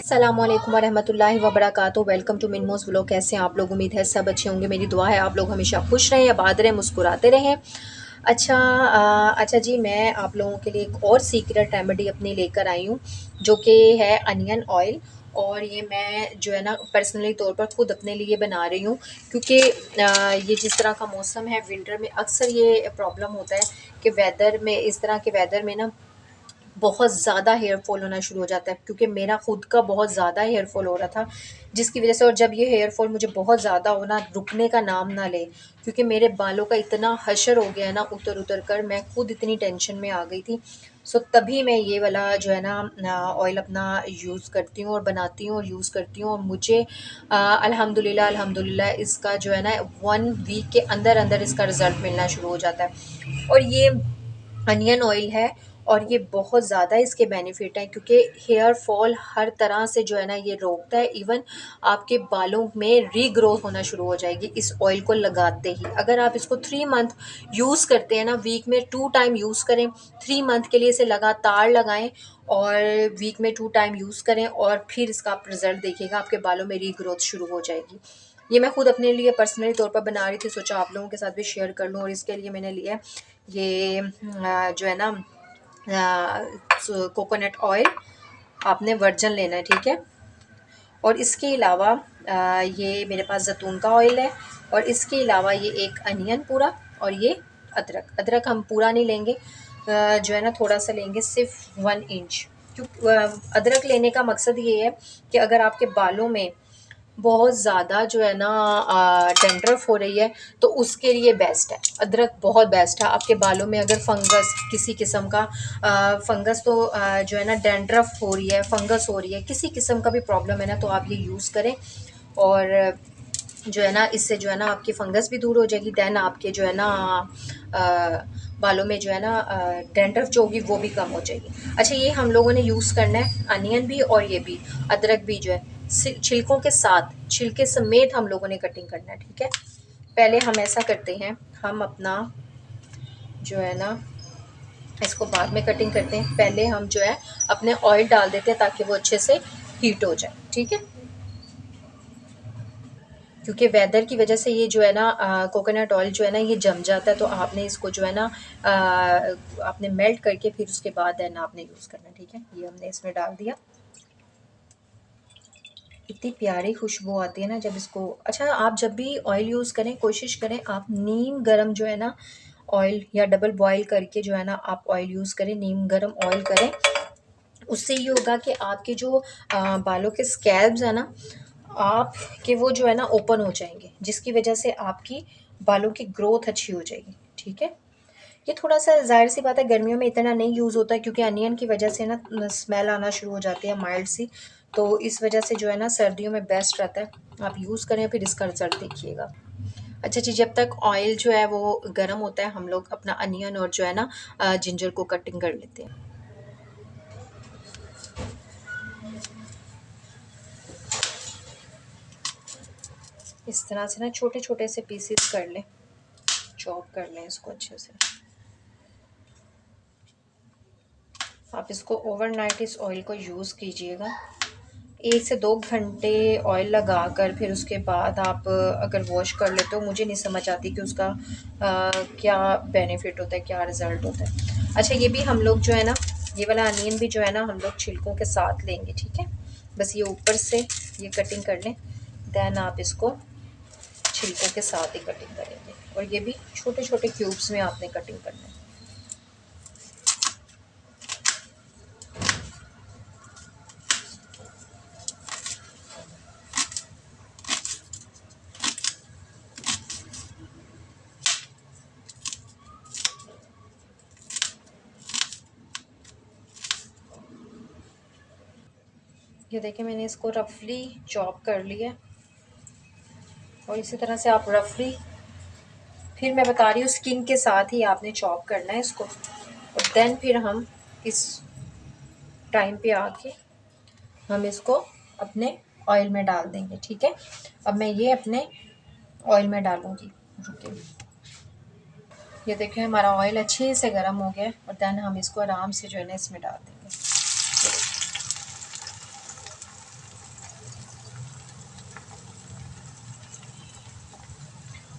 अस्सलामुअलैकुम वरहमतुल्लाहि वबरकातुहू। वेलकम टू मिनमोस व्लॉग। कैसे हैं आप लोग? उम्मीद है सब अच्छे होंगे। मेरी दुआ है आप लोग हमेशा खुश रहें, आबाद रहें, मुस्कुराते रहें। अच्छा जी, मैं आप लोगों के लिए एक और सीक्रेट रेमेडी अपनी लेकर आई हूँ, जो कि है अनियन ऑयल। और ये मैं जो है ना पर्सनली तौर पर ख़ुद अपने लिए बना रही हूँ, क्योंकि ये जिस तरह का मौसम है, विंटर में अक्सर ये प्रॉब्लम होता है कि वेदर में, इस तरह के वेदर में ना बहुत ज़्यादा हेयर फॉल होना शुरू हो जाता है। क्योंकि मेरा खुद का बहुत ज़्यादा हेयर फॉल हो रहा था, जिसकी वजह से, और जब ये हेयर फॉल मुझे बहुत ज़्यादा होना, रुकने का नाम ना ले, क्योंकि मेरे बालों का इतना हशर हो गया है ना, उतर उतर कर मैं खुद इतनी टेंशन में आ गई थी। सो तभी मैं ये वाला जो है ना ऑयल अपना यूज़ करती हूँ और बनाती हूँ और यूज़ करती हूँ। और मुझे अल्हम्दुलिल्लाह अल्हम्दुलिल्लाह इसका जो है ना 1 वीक के अंदर अंदर इसका रिज़ल्ट मिलना शुरू हो जाता है। और ये अनियन ऑयल है, और ये बहुत ज़्यादा इसके बेनिफिट हैं, क्योंकि हेयर फॉल हर तरह से जो है ना ये रोकता है। इवन आपके बालों में रीग्रोथ होना शुरू हो जाएगी इस ऑयल को लगाते ही। अगर आप इसको 3 मंथ यूज़ करते हैं ना, वीक में 2 टाइम यूज़ करें, 3 मंथ के लिए इसे लगातार लगाएं, और वीक में 2 टाइम यूज़ करें, और फिर इसका आप रिज़ल्ट देखिएगा, आपके बालों में रीग्रोथ शुरू हो जाएगी। ये मैं खुद अपने लिए पर्सनली तौर पर बना रही थी, सोचा आप लोगों के साथ भी शेयर कर लूँ। और इसके लिए मैंने लिया ये जो है ना कोकोनट ऑयल, आपने वर्जन लेना है, ठीक है। और इसके अलावा ये मेरे पास जैतून का ऑयल है, और इसके अलावा ये एक अनियन पूरा, और ये अदरक। अदरक हम पूरा नहीं लेंगे, जो है ना थोड़ा सा लेंगे, सिर्फ 1 इंच। क्योंकि अदरक लेने का मकसद ये है कि अगर आपके बालों में बहुत ज़्यादा जो है ना डैंड्रफ हो रही है, तो उसके लिए बेस्ट है अदरक, बहुत बेस्ट है। आपके बालों में अगर फंगस, किसी किस्म का फंगस, तो जो है ना डैंड्रफ हो रही है, फंगस हो रही है, किसी किस्म का भी प्रॉब्लम है ना, तो आप ये यूज़ करें। और जो है ना इससे जो है ना आपकी फंगस भी दूर हो जाएगी। दैन आपके जो है ना बालों में जो है ना डैंड्रफ जो होगी वो भी कम हो जाएगी। अच्छा, ये हम लोगों ने यूज़ करना है, अनियन भी और ये भी, अदरक भी जो है छिलकों के साथ, छिलके समेत हम लोगों ने कटिंग करना है, ठीक है। पहले हम ऐसा करते हैं, हम अपना जो है ना इसको बाद में कटिंग करते हैं। पहले हम जो है अपने ऑयल डाल देते हैं, ताकि वो अच्छे से हीट हो जाए, ठीक है। क्योंकि वेदर की वजह से ये जो है ना कोकोनट ऑयल जो है ना ये जम जाता है, तो आपने इसको जो है ना आपने मेल्ट करके फिर उसके बाद है ना आपने यूज़ करना है, ठीक है। ये हमने इसमें डाल दिया। इतनी प्यारी खुशबू आती है ना जब इसको, अच्छा आप जब भी ऑयल यूज़ करें, कोशिश करें आप नीम गरम जो है ना ऑयल, या डबल बॉयल करके जो है ना आप ऑयल यूज़ करें, नीम गरम ऑयल करें। उससे ये होगा कि आपके जो बालों के स्कैल्प्स है ना, आपके वो जो है ना ओपन हो जाएंगे, जिसकी वजह से आपकी बालों की ग्रोथ अच्छी हो जाएगी, ठीक है। ये थोड़ा सा ज़ाहिर सी बात है गर्मियों में इतना नहीं यूज़ होता है, क्योंकि अनियन की वजह से ना स्मेल आना शुरू हो जाती है माइल्ड सी, तो इस वजह से जो है ना सर्दियों में बेस्ट रहता है। आप यूज़ करें, फिर इसका रिजल्ट देखिएगा। अच्छा जी, जब तक ऑयल जो है वो गर्म होता है, हम लोग अपना अनियन और जो है ना जिंजर को कटिंग कर लेते हैं। इस तरह से ना छोटे छोटे से पीसेस कर लें, चॉप कर लें इसको अच्छे से। आप इसको ओवरनाइट इस ऑयल को यूज़ कीजिएगा, 1 से 2 घंटे ऑयल लगा कर, फिर उसके बाद आप अगर वॉश कर लेते हो, मुझे नहीं समझ आती कि उसका क्या बेनिफिट होता है, क्या रिज़ल्ट होता है। अच्छा, ये भी हम लोग जो है ना, ये वाला अनियन भी जो है ना हम लोग छिलकों के साथ लेंगे, ठीक है। बस ये ऊपर से ये कटिंग कर लें, दैन आप इसको छिलकों के साथ ही कटिंग करेंगे। और ये भी छोटे छोटे क्यूब्स में आपने कटिंग करना है। ये देखिए, मैंने इसको रफली चॉप कर लिया, और इसी तरह से आप रफली, फिर मैं बता रही हूँ स्किन के साथ ही आपने चॉप करना है इसको। और देन फिर हम इस टाइम पे आके हम इसको अपने ऑयल में डाल देंगे, ठीक है। अब मैं ये अपने ऑयल में डालूंगी, रुकिए। ये देखिए हमारा ऑयल अच्छे से गर्म हो गया है, और देन हम इसको आराम से जो है ना इसमें डाल देंगे।